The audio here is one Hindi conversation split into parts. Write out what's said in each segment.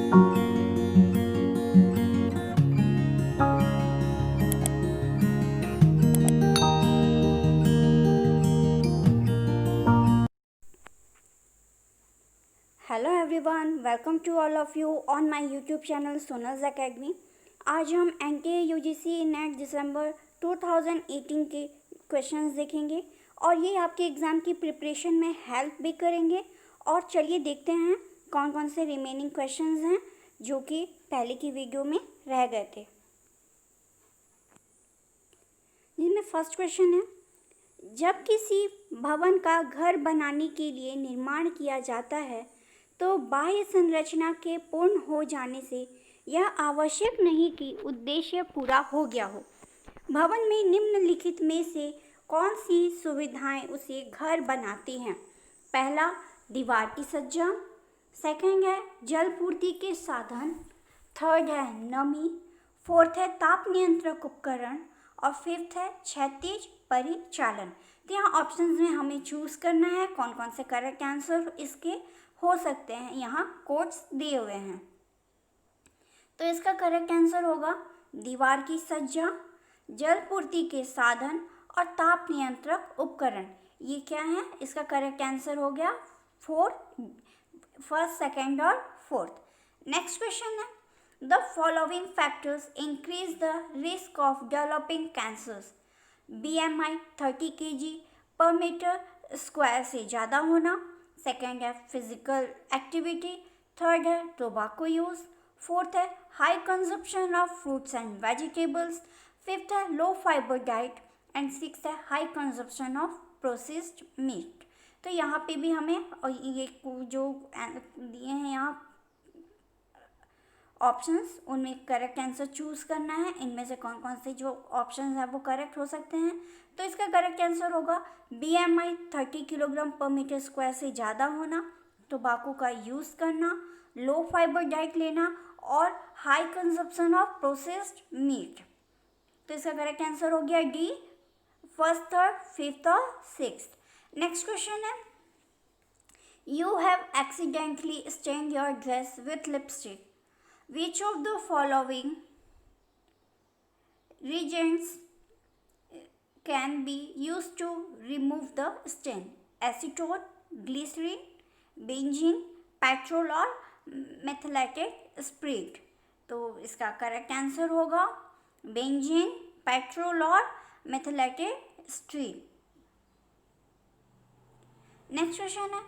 Hello everyone, welcome to all of you on my YouTube channel Sonal's academy. आज हम एनटीए यूजीसी नेट दिसंबर 2018 के क्वेश्चंस देखेंगे और ये आपके एग्ज़ाम की प्रिपरेशन में हेल्प भी करेंगे। और चलिए देखते हैं कौन कौन से रिमेनिंग क्वेश्चंस हैं जो कि पहले की वीडियो में रह गए थे। जिसमें फर्स्ट क्वेश्चन है, जब किसी भवन का घर बनाने के लिए निर्माण किया जाता है तो बाह्य संरचना के पूर्ण हो जाने से यह आवश्यक नहीं कि उद्देश्य पूरा हो गया हो। भवन में निम्नलिखित में से कौन सी सुविधाएं उसे घर बनाती हैं? पहला, दीवार की सज्जा। सेकंड है जल पूर्ति के साधन। थर्ड है नमी। फोर्थ है ताप नियंत्रक उपकरण और फिफ्थ है क्षैतिज परिचालन। तो यहाँ ऑप्शंस में हमें चूज करना है कौन कौन से करेक्ट आंसर इसके हो सकते हैं। यहाँ कोट्स दिए हुए हैं, तो इसका करेक्ट आंसर होगा दीवार की सज्जा, जल पूर्ति के साधन और ताप नियंत्रक उपकरण। ये क्या है? इसका करेक्ट आंसर हो गया फर्स्ट, सेकंड और फोर्थ। नेक्स्ट क्वेश्चन है, the following factors increase the risk of developing cancers. BMI 30 kg पर मीटर स्क्वायर से ज़्यादा होना। सेकेंड है फिजिकल एक्टिविटी। थर्ड है टोबैको यूज़। फोर्थ है high consumption of fruits and vegetables. Fifth है लो फाइबर डाइट एंड सिक्स है high consumption of processed meat. तो यहाँ पे भी हमें और ये जो दिए हैं यहाँ ऑप्शंस, उनमें करेक्ट आंसर चूज करना है। इनमें से कौन कौन से जो ऑप्शंस हैं वो करेक्ट हो सकते हैं। तो इसका करेक्ट आंसर होगा BMI 30 किलोग्राम पर मीटर स्क्वायर से ज़्यादा होना, टोबैको का यूज़ करना, लो फाइबर डाइट लेना और high consumption of processed meat. तो इसका करेक्ट आंसर हो गया डी, फर्स्ट, थर्ड, फिफ्थ और सिक्स्थ। नेक्स्ट क्वेश्चन है, you have accidentally stained your dress with lipstick. Which of the following reagents can be used to remove the stain? Acetone, glycerin, benzene, petrol और methylated spirit। तो इसका करेक्ट आंसर होगा बेंजीन, पेट्रोल और मेथिलेटेड स्प्रिट। नेक्स्ट क्वेश्चन है,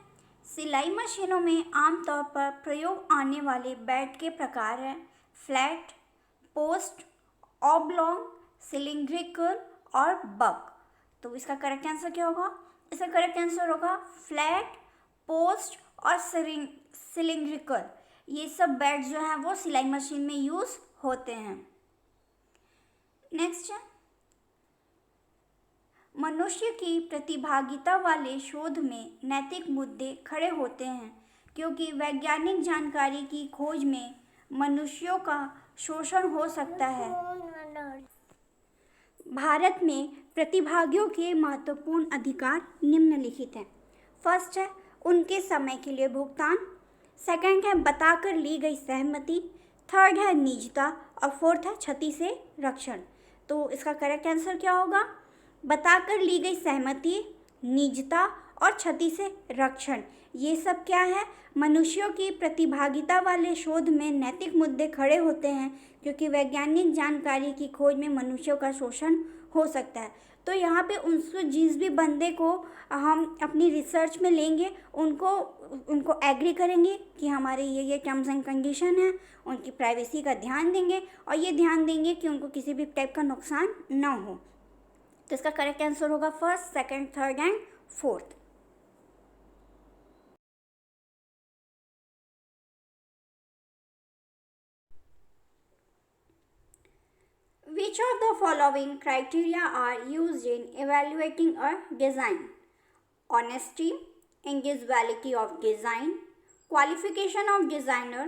सिलाई मशीनों में आमतौर पर प्रयोग आने वाले बेड के प्रकार हैं फ्लैट, पोस्ट, ऑब्लॉन्ग, सिलिंड्रिकल और बक। तो इसका करेक्ट आंसर क्या होगा? इसका करेक्ट आंसर होगा फ्लैट, पोस्ट और सिलिंड्रिकल। ये सब बेड जो हैं वो सिलाई मशीन में यूज़ होते हैं। नेक्स्ट है, मनुष्य की प्रतिभागिता वाले शोध में नैतिक मुद्दे खड़े होते हैं क्योंकि वैज्ञानिक जानकारी की खोज में मनुष्यों का शोषण हो सकता है। भारत में प्रतिभागियों के महत्वपूर्ण अधिकार निम्नलिखित हैं। फर्स्ट है उनके समय के लिए भुगतान। सेकंड है बताकर ली गई सहमति। थर्ड है निजता और फोर्थ है क्षति से रक्षण। तो इसका करेक्ट आंसर क्या होगा? बताकर ली गई सहमति, निजता और क्षति से रक्षण। ये सब क्या है? मनुष्यों की प्रतिभागिता वाले शोध में नैतिक मुद्दे खड़े होते हैं क्योंकि वैज्ञानिक जानकारी की खोज में मनुष्यों का शोषण हो सकता है। तो यहाँ पे उनसे जिस भी बंदे को हम अपनी रिसर्च में लेंगे उनको एग्री करेंगे कि हमारे ये टर्म्स एंड कंडीशन है, उनकी प्राइवेसी का ध्यान देंगे और ये ध्यान देंगे कि उनको किसी भी टाइप का नुकसान ना हो। तो इसका करेक्ट आंसर होगा first, second, third and fourth. Which of the following criteria are used in evaluating a design? Honesty, individuality of design, qualification of designer,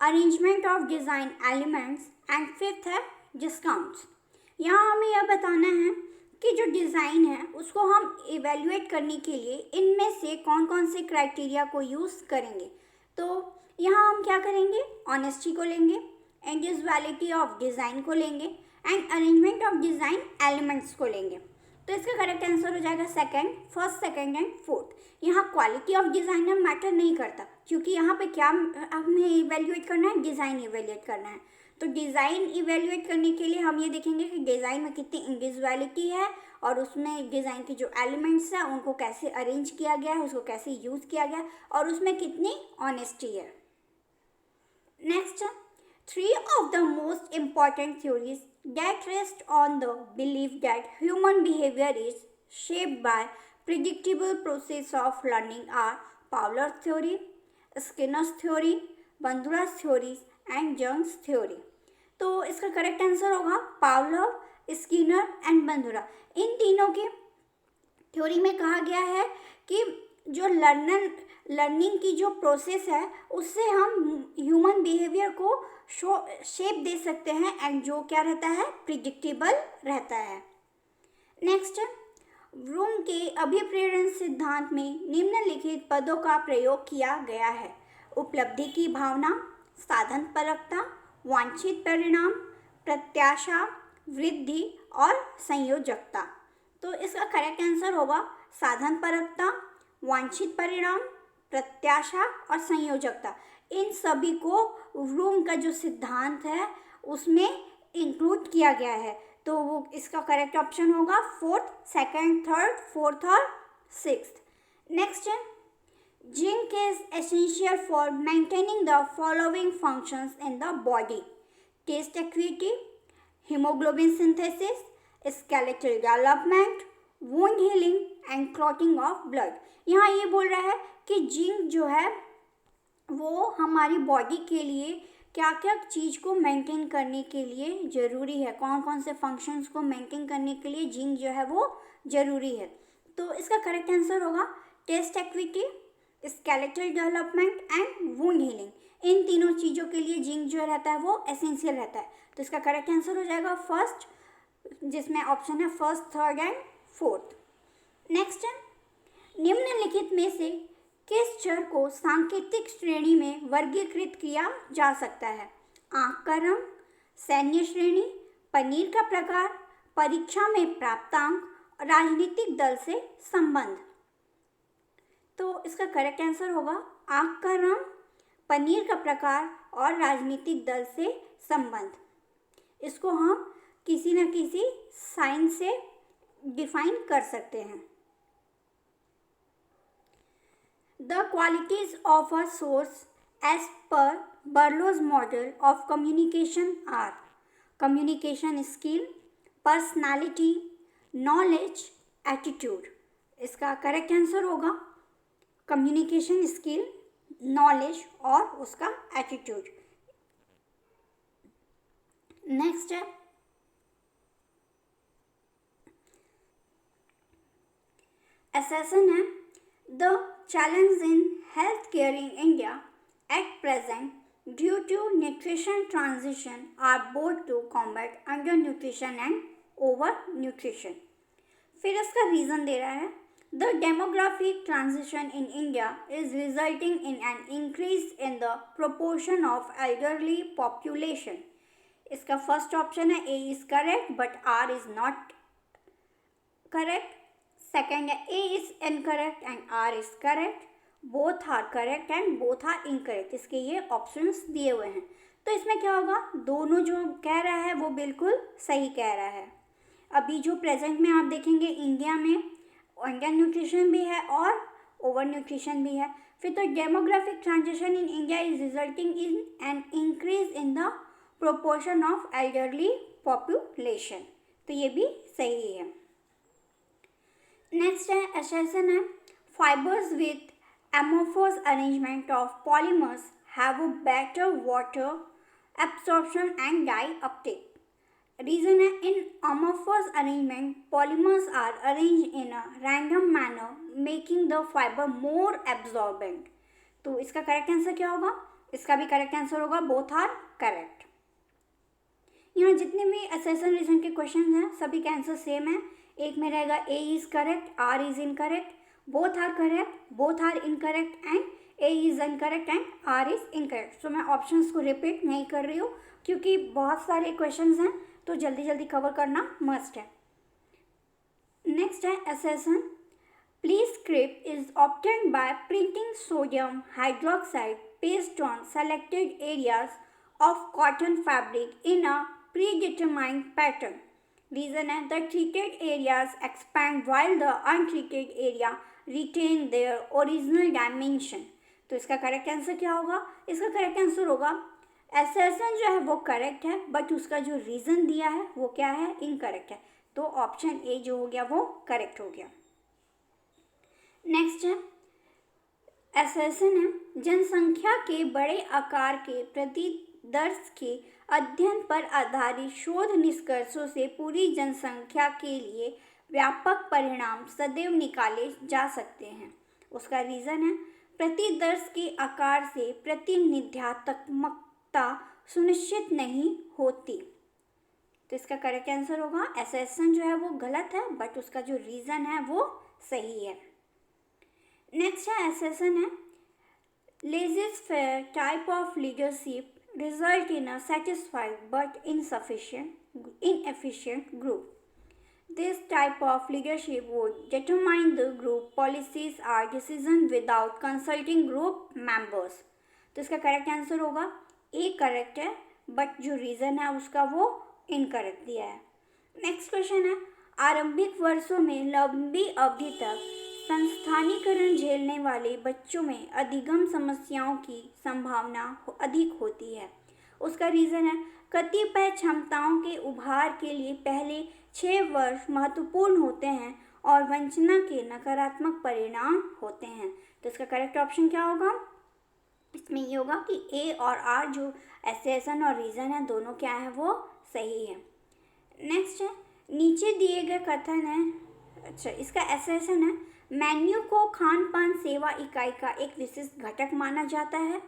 arrangement of design elements and fifth है discounts। यहाँ हमें यह बताना है कि जो डिज़ाइन है उसको हम इवेल्युएट करने के लिए इनमें से कौन कौन से क्राइटेरिया को यूज़ करेंगे। तो यहाँ हम क्या करेंगे, ऑनेस्टी को लेंगे, इंडिविजुअलिटी ऑफ डिज़ाइन को लेंगे and arrangement of design elements को लेंगे। तो इसका करेक्ट आंसर हो जाएगा second, first, second and fourth. यहाँ क्वालिटी ऑफ डिज़ाइन मैटर नहीं करता, क्योंकि यहाँ पे क्या हमें इवेल्युएट करना है, डिज़ाइन इवेल्युएट करना है। तो डिज़ाइन इवेल्युएट करने के लिए हम ये देखेंगे कि डिज़ाइन में कितनी इंडिविजुअलिटी है और उसमें डिज़ाइन के जो एलिमेंट्स हैं उनको कैसे अरेंज किया गया है, उसको कैसे यूज़ किया गया है और उसमें कितनी ऑनेस्टी है। Next, three of the most important theories that rest on the belief that human behavior is shaped by predictable process of learning are Pavlov's theory, Skinner's theory, Bandura's theory and Jung's theory। तो इसका करेक्ट आंसर होगा पावलोव, स्किनर एंड बंदुरा। इन तीनों की थ्योरी में कहा गया है कि जो लर्निंग की जो प्रोसेस है उससे हम ह्यूमन बिहेवियर को शेप दे सकते हैं एंड जो क्या रहता है, प्रिडिक्टेबल रहता है। नेक्स्ट, ब्रूम के अभिप्रेरण सिद्धांत में निम्नलिखित पदों का प्रयोग किया गया है: उपलब्धि की भावना, साधनपरकता, वांछित परिणाम, प्रत्याशा, वृद्धि और संयोजकता। तो इसका करेक्ट आंसर होगा साधनपरकता, वांछित परिणाम, प्रत्याशा और संयोजकता। इन सभी को ब्रूम का जो सिद्धांत है उसमें इंक्लूड किया गया है। तो वो इसका करेक्ट ऑप्शन होगा फोर्थ, सेकंड, थर्ड, फोर्थ और सिक्स्थ। नेक्स्ट है, zinc is essential for maintaining the following functions in the body: taste acuity, haemoglobin synthesis, skeletal development, wound healing and clotting of blood. यहाँ ये बोल रहा है कि जिंक जो है वो हमारी बॉडी के लिए क्या क्या चीज़ को मेंटेन करने के लिए ज़रूरी है, कौन कौन से फंक्शंस को मेंटेन करने के लिए जिंक जो है वो ज़रूरी है। तो इसका करेक्ट आंसर होगा taste acuity, skeletal development and wound healing. इन तीनों चीज़ों के लिए जिंक जो रहता है वो एसेंशियल रहता है। तो इसका करेक्ट आंसर हो जाएगा फर्स्ट, जिसमें ऑप्शन है first, third and fourth. Next है, निम्नलिखित में से किस चर को सांकेतिक श्रेणी में वर्गीकृत किया जा सकता है: आंख का रंग, सैन्य श्रेणी, पनीर का प्रकार, परीक्षा में प्राप्तांक, राजनीतिक दल से संबंध। तो इसका करेक्ट आंसर होगा आंख का रंग, पनीर का प्रकार और राजनीतिक दल से संबंध। इसको हम किसी न किसी साइन से डिफाइन कर सकते हैं। The qualities of a source as per Berlow's model of communication are communication skill, personality, knowledge, attitude। इसका करेक्ट आंसर होगा कम्युनिकेशन स्किल, नॉलेज और उसका एटीट्यूड। नेक्स्ट है, assessment है the challenge in healthcare in India at present due to nutrition transition are both to combat undernutrition and overnutrition। फिर इसका रीज़न दे रहा है the demographic transition in India is resulting in an increase in the proportion of elderly population। इसका फर्स्ट ऑप्शन है A is correct but R is not correct। Second है A is incorrect and R is correct, both are correct and both are incorrect। इसके ये ऑप्शंस दिए हुए हैं। तो इसमें क्या होगा, दोनों जो कह रहा है वो बिल्कुल सही कह रहा है। अभी जो प्रेजेंट में आप देखेंगे इंडिया में अंडर न्यूट्रिशन भी है और ओवर न्यूट्रिशन भी है। फिर तो demographic transition in India is resulting in an increase in the proportion of elderly population. तो ये भी सही है। नेक्स्ट है assertion है fibers with amorphous arrangement of polymers have a better water absorption and dye uptake। Reason है in amorphous arrangement polymers are arranged in a random manner making the fiber more absorbent। तो इसका करेक्ट आंसर क्या होगा, इसका भी करेक्ट आंसर होगा बोथ आर करेक्ट। यहाँ जितने भी असर्शन रीजन के क्वेश्चन हैं सभी का आंसर सेम है। एक में रहेगा A is correct, R is incorrect, both are correct, both are incorrect and a is incorrect and r is incorrect. So मैं ऑप्शंस को रिपीट नहीं कर रही हूँ क्योंकि बहुत सारे क्वेश्चंस हैं तो जल्दी जल्दी कवर करना मस्ट है। नेक्स्ट है एसेसन। Please script is obtained by printing sodium hydroxide based on selected areas of cotton fabric in a predetermined pattern. Reason है the treated areas expand while the untreated area retain their original dimension. तो इसका करेक्ट आंसर क्या होगा? इसका करेक्ट आंसर होगा एसेसन जो है वो करेक्ट है बट उसका जो रीज़न दिया है वो क्या है? इनकरेक्ट है। तो ऑप्शन ए जो हो गया वो करेक्ट हो गया। नेक्स्ट है एसेसन है जनसंख्या के बड़े आकार के प्रतिदर्श के अध्ययन पर आधारित शोध निष्कर्षों से पूरी जनसंख्या के लिए व्यापक परिणाम सदैव निकाले जा सकते हैं। उसका रीज़न है प्रतिदर्श के आकार से प्रतिनिध्यात्मकता सुनिश्चित नहीं होती। तो इसका करेक्ट आंसर होगा एसेसन जो है वो गलत है बट उसका जो रीज़न है वो सही है। नेक्स्ट है एसेसन है laissez-faire type of leadership result in a satisfied but inefficient group. This type of leadership would determine the group policies or decision without consulting group members. तो इसका करेक्ट आंसर होगा ए करेक्ट है बट जो रीज़न है उसका वो इनकरेक्ट दिया है। नेक्स्ट क्वेश्चन है आरंभिक वर्षों में लंबी अवधि तक संस्थानीकरण झेलने वाले बच्चों में अधिगम समस्याओं की संभावना अधिक होती है। उसका रीज़न है कतिपय क्षमताओं के उभार के लिए पहले 6 वर्ष महत्वपूर्ण होते हैं और वंचना के नकारात्मक परिणाम होते हैं। तो इसका करेक्ट ऑप्शन क्या होगा? इसमें ये होगा कि ए और आर जो एसेसन और रीज़न है दोनों क्या है वो सही है। नेक्स्ट है नीचे दिए गए कथन है अच्छा इसका एसेसन है मेन्यू को खान पान सेवा इकाई का एक विशिष्ट घटक माना जाता है।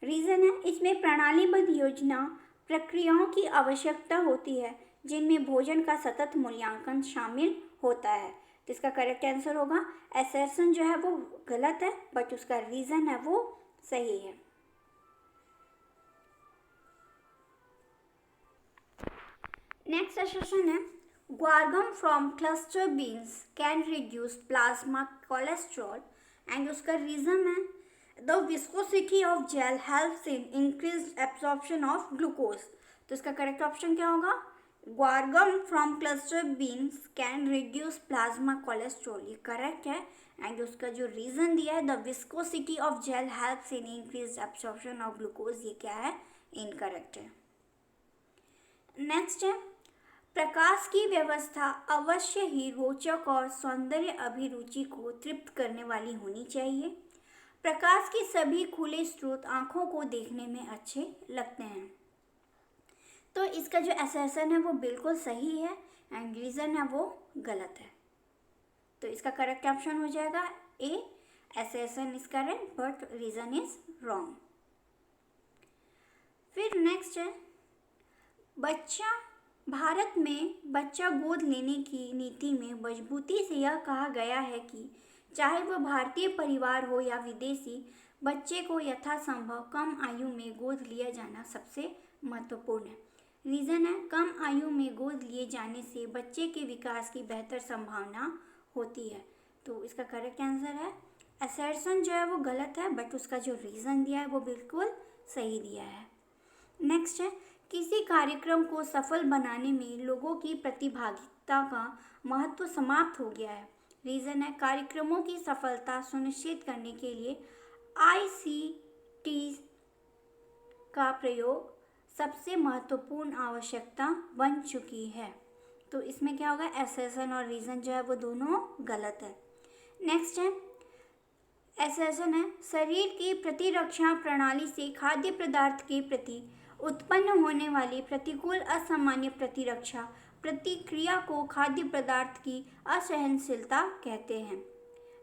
रीज़न है इसमें प्रणालीबद्ध योजना प्रक्रियाओं की आवश्यकता होती है जिनमें भोजन का सतत मूल्यांकन शामिल होता है। तो इसका करेक्ट आंसर होगा एसेसन जो है वो गलत है बट उसका रीज़न है वो सही है। नेक्स्ट एसेसन है guargum from cluster beans can reduce plasma cholesterol and उसका रीज़न है the viscosity of gel helps in increased absorption of glucose। तो इसका करेक्ट ऑप्शन क्या होगा? guargum from cluster beans can reduce plasma cholesterol, ये करेक्ट है एंड उसका जो रीज़न दिया है the viscosity of gel helps in increased absorption of glucose, ये क्या है? इनकरेक्ट है। नेक्स्ट है प्रकाश की व्यवस्था अवश्य ही रोचक और सौंदर्य अभिरुचि को तृप्त करने वाली होनी चाहिए। प्रकाश के सभी खुले स्रोत आँखों को देखने में अच्छे लगते हैं। तो इसका जो एसेसन है वो बिल्कुल सही है एंड रीज़न है वो गलत है। तो इसका करेक्ट ऑप्शन हो जाएगा a assertion is correct but reason is wrong. फिर नेक्स्ट है भारत में बच्चा गोद लेने की नीति में मजबूती से यह कहा गया है कि चाहे वह भारतीय परिवार हो या विदेशी, बच्चे को यथासंभव कम आयु में गोद लिया जाना सबसे महत्वपूर्ण है। रीज़न है कम आयु में गोद लिए जाने से बच्चे के विकास की बेहतर संभावना होती है। तो इसका करेक्ट आंसर है एसेसन जो है वो गलत है बट उसका जो रीज़न दिया है वो बिल्कुल सही दिया है। नेक्स्ट है किसी कार्यक्रम को सफल बनाने में लोगों की प्रतिभागिता का महत्व समाप्त हो गया है। रीज़न है कार्यक्रमों की सफलता सुनिश्चित करने के लिए ICT का प्रयोग सबसे महत्वपूर्ण आवश्यकता बन चुकी है। तो इसमें क्या होगा? एसेसन और रीज़न जो है वो दोनों गलत है। नेक्स्ट है एसेसन है शरीर की प्रतिरक्षा प्रणाली से खाद्य पदार्थ के प्रति उत्पन्न होने वाली प्रतिकूल असामान्य प्रतिरक्षा प्रतिक्रिया को खाद्य पदार्थ की असहनशीलता कहते हैं।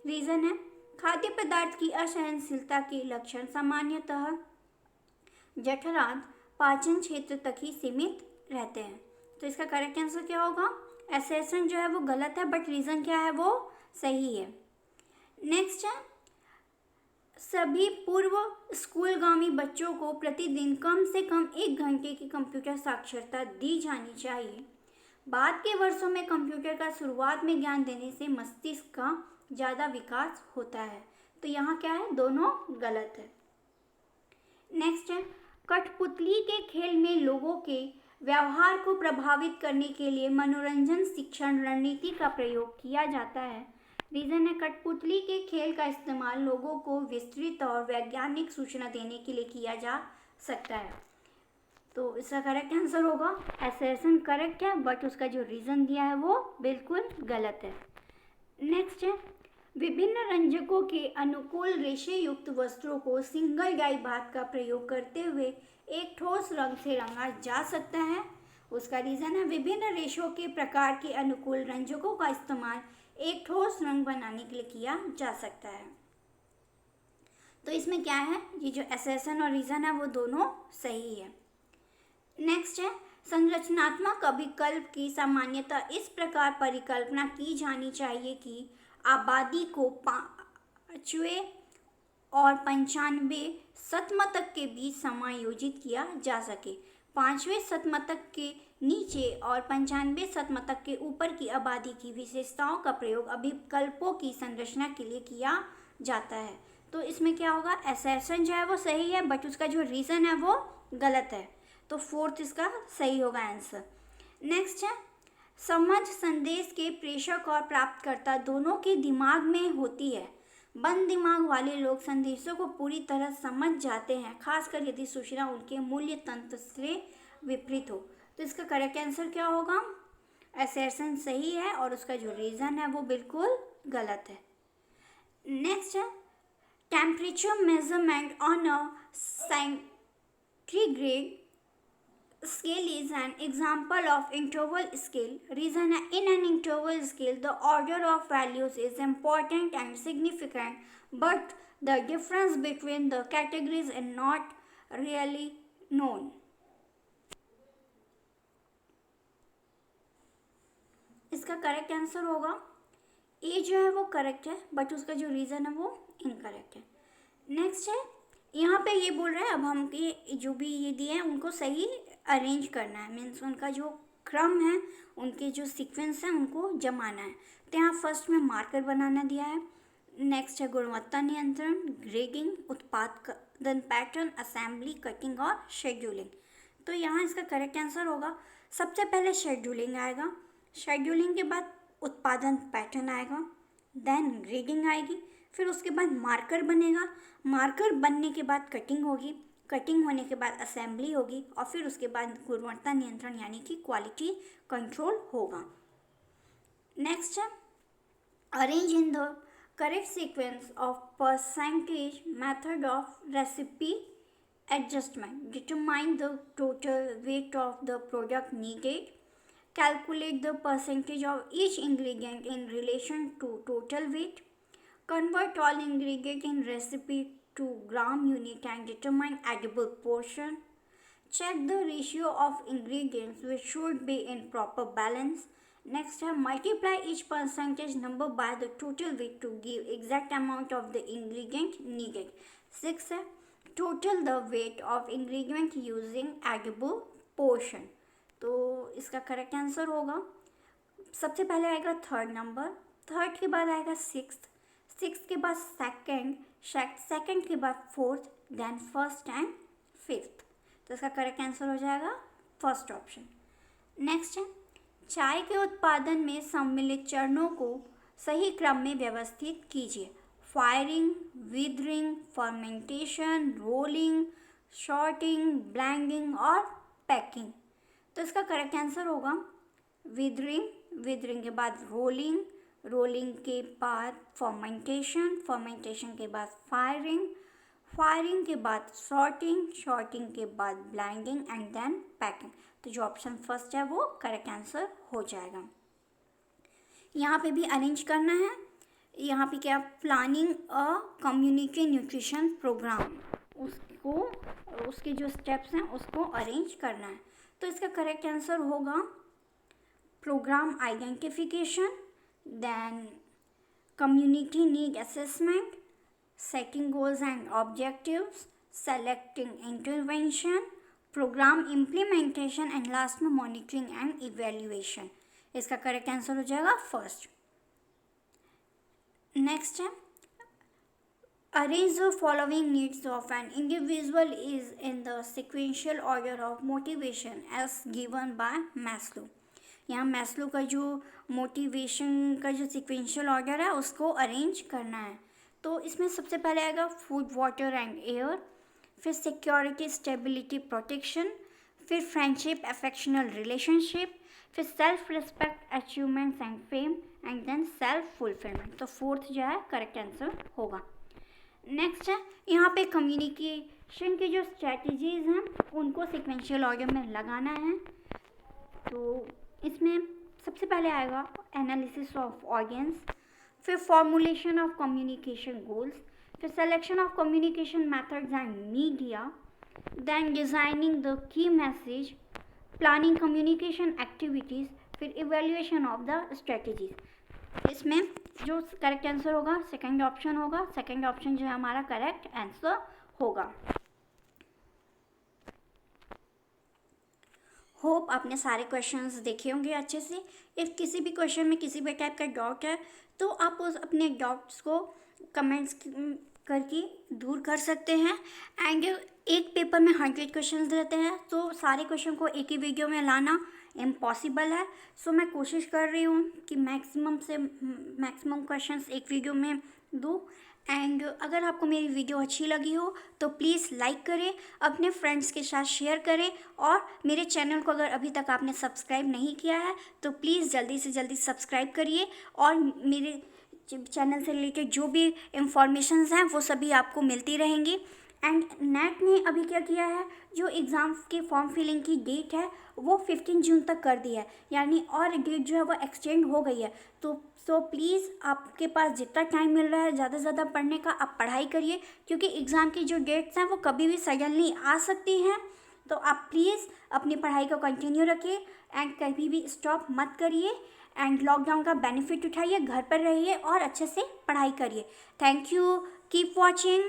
रीज़न है खाद्य पदार्थ की असहनशीलता के लक्षण सामान्यतः जठरांत पाचन क्षेत्र तक ही सीमित रहते हैं। तो इसका करेक्ट आंसर क्या होगा? एसेसन जो है वो गलत है बट रीज़न क्या है वो सही है। नेक्स्ट है सभी पूर्व स्कूलगामी बच्चों को प्रतिदिन कम से कम 1 घंटे की कंप्यूटर साक्षरता दी जानी चाहिए। बाद के वर्षों में कंप्यूटर का शुरुआत में ज्ञान देने से मस्तिष्क का ज़्यादा विकास होता है। तो यहाँ क्या है, दोनों गलत है। नेक्स्ट है, कठपुतली के खेल में लोगों के व्यवहार को प्रभावित करने के लिए मनोरंजन शिक्षण रणनीति का प्रयोग किया जाता है। रीजन है, कठपुतली के खेल का इस्तेमाल लोगों को विस्तृत और वैज्ञानिक सूचना देने के लिए किया जा सकता है। तो इसका करेक्ट आंसर होगा असर्शन करेक्ट है, बट उसका जो रीज़न दिया है वो बिल्कुल गलत है। नेक्स्ट है, विभिन्न रंजकों के अनुकूल रेशे युक्त वस्त्रों को सिंगल डाई बात का प्रयोग करते हुए एक ठोस रंग से रंगा जा सकता है। उसका रीज़न है, विभिन्न रेशों के प्रकार के अनुकूल रंजकों का इस्तेमाल एक ठोस रंग बनाने के लिए किया जा सकता है। तो इसमें क्या है, ये जो असर्शन और रीज़न है वो दोनों सही है। नेक्स्ट है, संरचनात्मक अभिकल्प की सामान्यतः इस प्रकार परिकल्पना की जानी चाहिए कि आबादी को 5वें और 95वें शतमतक के बीच समायोजित किया जा सके। 5वें शतमतक के नीचे और 95वें शतमतक के ऊपर की आबादी की विशेषताओं का प्रयोग अभिकल्पों की संरचना के लिए किया जाता है। तो इसमें क्या होगा, असर्शन जो है वो सही है, बट उसका जो रीज़न है वो गलत है। तो फोर्थ इसका सही होगा आंसर। नेक्स्ट है, समझ संदेश के प्रेषक और प्राप्तकर्ता दोनों के दिमाग में होती है। बंद दिमाग वाले लोग संदेशों को पूरी तरह समझ जाते हैं, खासकर यदि सूचना उनके मूल्य तंत्र से विपरीत हो। तो इसका करेक्ट आंसर क्या होगा, असर्शन सही है और उसका जो रीज़न है वो बिल्कुल गलत है। नेक्स्ट है, temperature measurement on a centigrade scale is an example of interval scale. Reason है, in an interval scale the order of values is important and significant, but the difference between the categories is not really known. इसका करेक्ट आंसर होगा ए जो है वो करेक्ट है, बट उसका जो रीज़न है वो इनकरेक्ट है। नेक्स्ट है, यहाँ पे ये बोल रहा है अब हम ये जो भी ये दिए हैं उनको सही अरेंज करना है, मीन्स उनका जो क्रम है, उनके जो सीक्वेंस है उनको जमाना है। तो यहाँ फर्स्ट में मार्कर बनाना दिया है। नेक्स्ट है गुणवत्ता नियंत्रण, ग्रेडिंग, उत्पादन पैटर्न, असेंबली, कटिंग और शेड्यूलिंग। तो यहाँ इसका करेक्ट आंसर होगा, सबसे पहले शेड्यूलिंग आएगा, शेड्यूलिंग के बाद उत्पादन पैटर्न आएगा, देन ग्रेडिंग आएगी, फिर उसके बाद मार्कर बनेगा, मार्कर बनने के बाद कटिंग होगी, कटिंग होने के बाद असेंबली होगी और फिर उसके बाद गुणवत्ता नियंत्रण यानी कि क्वालिटी कंट्रोल होगा। नेक्स्ट है, arrange in the correct sequence of percentage method of recipe adjustment, determine the total weight of the product needed, calculate the percentage of each ingredient in relation to total weight, convert all ingredient in recipe to gram unit and determine edible portion, check the ratio of ingredients which should be in proper balance. Next है, multiply each percentage number by the total weight to give exact amount of the ingredient needed. 6 है, total the weight of ingredient using edible portion. तो इसका करेक्ट आंसर होगा, सबसे पहले आएगा थर्ड नंबर, थर्ड के बाद आएगा सिक्स के बाद सेकंड के बाद fourth, then first and fifth. तो इसका करेक्ट आंसर हो जाएगा फर्स्ट ऑप्शन। नेक्स्ट है, चाय के उत्पादन में सम्मिलित चरणों को सही क्रम में व्यवस्थित कीजिए। Firing, withering, fermentation, rolling, sorting, blending और पैकिंग। तो इसका करेक्ट आंसर होगा विदरिंग के बाद रोलिंग के बाद फर्मेंटेशन के बाद फायरिंग के बाद शॉर्टिंग के बाद ब्लेंडिंग एंड देन पैकिंग। तो जो ऑप्शन फर्स्ट है वो करेक्ट आंसर हो जाएगा। यहाँ पे भी अरेंज करना है, यहाँ पे क्या, planning a community nutrition programme, उसके जो स्टेप्स हैं उसको अरेंज करना है। तो इसका करेक्ट आंसर होगा programme identification, then community need assessment, setting goals and objectives, selecting intervention, program implementation and last में monitoring and evaluation. इसका करेक्ट आंसर हो जाएगा फर्स्ट. नेक्स्ट है arrange the following needs of an individual is in the sequential order of motivation as given by Maslow. यहाँ मैस्लो का जो मोटिवेशन का जो सिक्वेंशियल ऑर्डर है उसको अरेंज करना है. तो इसमें सबसे पहले आएगा फूड, वाटर एंड एयर, फिर सिक्योरिटी, स्टेबिलिटी, प्रोटेक्शन, फिर फ्रेंडशिप, अफेक्शनल रिलेशनशिप, फिर self respect, achievements and fame, and then self fulfilment. तो फोर्थ जो है करेक्ट आंसर होगा. नेक्स्ट है यहाँ पे कम्युनिकेशन की जो स्ट्रेटजीज हैं उनको सिक्वेंशियल ऑर्डर में लगाना है. तो इसमें सबसे पहले आएगा एनालिसिस ऑफ ऑडियंस, फिर फॉर्मुलेशन ऑफ कम्युनिकेशन गोल्स, फिर selection of communication methods and media, then designing the key message, planning communication activities, फिर इवेल्युएशन ऑफ द स्ट्रेटजीज. इसमें जो करेक्ट आंसर होगा सेकंड ऑप्शन होगा. सेकंड ऑप्शन जो है हमारा करेक्ट आंसर होगा. होप आपने सारे क्वेश्चंस देखे होंगे अच्छे से. इफ़ किसी भी क्वेश्चन में किसी भी टाइप का डाउट है तो आप उस अपने डाउट्स को कमेंट्स करके दूर कर सकते हैं. एंड एक पेपर में 100 क्वेश्चंस रहते हैं तो सारे क्वेश्चन को एक ही वीडियो में लाना इम्पॉसिबल है. सो मैं कोशिश कर रही हूँ कि मैक्सिमम से मैक्सिमम क्वेश्चंस एक वीडियो में दूँ. एंड अगर आपको मेरी वीडियो अच्छी लगी हो तो प्लीज़ लाइक करें, अपने फ्रेंड्स के साथ शेयर करें, और मेरे चैनल को अगर अभी तक आपने सब्सक्राइब नहीं किया है तो प्लीज़ जल्दी से जल्दी सब्सक्राइब करिए. और मेरे चैनल से रिलेटेड जो भी इंफॉर्मेशंस हैं वो सभी आपको मिलती रहेंगी. एंड नेट ने अभी क्या किया है, जो एग्ज़ाम्स की फॉर्म फिलिंग की डेट है वो 15 जून तक कर दी है, यानी और डेट जो है वो एक्सटेंड हो गई है. तो प्लीज़ आपके पास जितना टाइम मिल रहा है ज़्यादा से ज़्यादा पढ़ने का आप पढ़ाई करिए, क्योंकि एग्ज़ाम की जो डेट्स हैं वो कभी भी सडनली आ सकती हैं. तो आप प्लीज़ अपनी पढ़ाई को कंटिन्यू रखिए एंड कभी भी स्टॉप मत करिए. एंड लॉकडाउन का बेनिफिट उठाइए, घर पर रहिए और अच्छे से पढ़ाई करिए. Thank you. Keep watching.